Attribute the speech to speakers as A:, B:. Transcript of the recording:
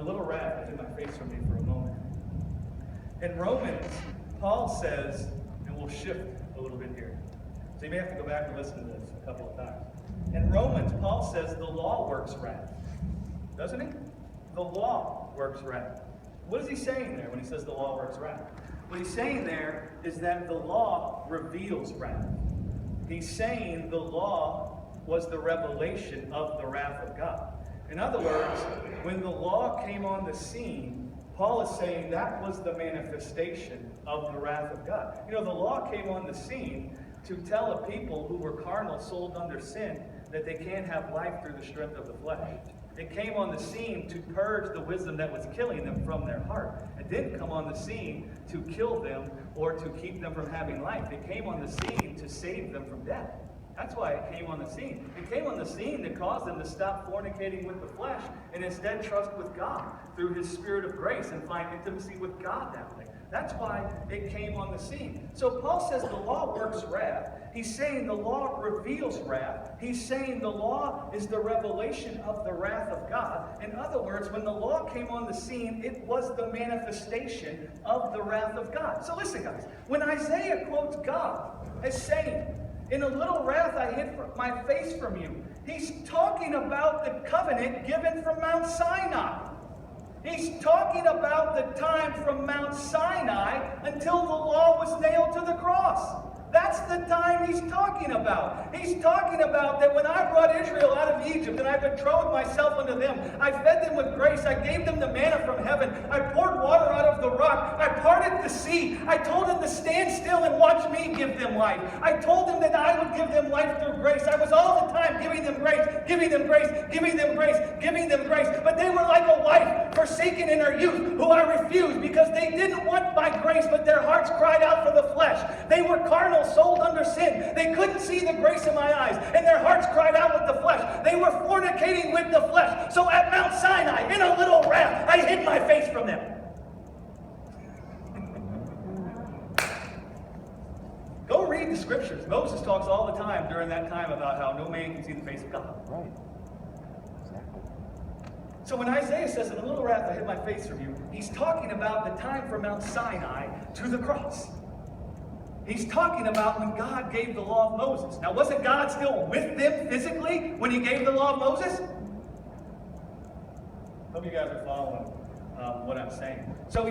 A: little wrath I hid my face from you for a moment. In Romans, Paul says, and we'll shift a little bit here. So you may have to go back and listen to this a couple of times. In Romans, Paul says the law works wrath. Doesn't he? The law works wrath. What is he saying there when he says the law works wrath? What he's saying there is that the law reveals wrath. He's saying the law was the revelation of the wrath of God. In other words, when the law came on the scene, Paul is saying that was the manifestation of the wrath of God. You know, the law came on the scene to tell a people who were carnal, sold under sin, that they can't have life through the strength of the flesh. It came on the scene to purge the wisdom that was killing them from their heart. It didn't come on the scene to kill them or to keep them from having life. It came on the scene to save them from death. That's why it came on the scene. It came on the scene to cause them to stop fornicating with the flesh and instead trust with God through His Spirit of grace and find intimacy with God that way. That's why it came on the scene. So Paul says the law works wrath. He's saying the law reveals wrath. He's saying the law is the revelation of the wrath of God. In other words, when the law came on the scene, it was the manifestation of the wrath of God. So listen, guys. When Isaiah quotes God as saying, "In a little wrath I hid my face from you," he's talking about the covenant given from Mount Sinai. He's talking about the time from Mount Sinai until the law was nailed to the cross. That's the time he's talking about. He's talking about that when I brought Israel out of Egypt and I betrothed myself unto them, I fed them with grace, I gave them the manna from heaven, I poured water out of the rock, I parted the sea, I told them to stand still and watch me give them life. I told them that I would give them life through grace. I was all the time giving them grace, giving them grace, giving them grace, giving them grace. But they were like a wife forsaken in her youth, who I refused because they didn't want my grace, but their hearts cried out for the flesh. They were carnal, sold under sin. They couldn't see the grace in my eyes, and their hearts cried out with the flesh. They were fornicating with the flesh. So at Mount Sinai, in a little wrath, I hid my face from them. Go read the scriptures. Moses talks all the time during that time about how no man can see the face of God.
B: Right. Exactly.
A: So when Isaiah says, "In a little wrath I hid my face from you," he's talking about the time from Mount Sinai to the cross. He's talking about when God gave the law of Moses. Now, wasn't God still with them physically when He gave the law of Moses? Hope you guys are following what I'm saying. So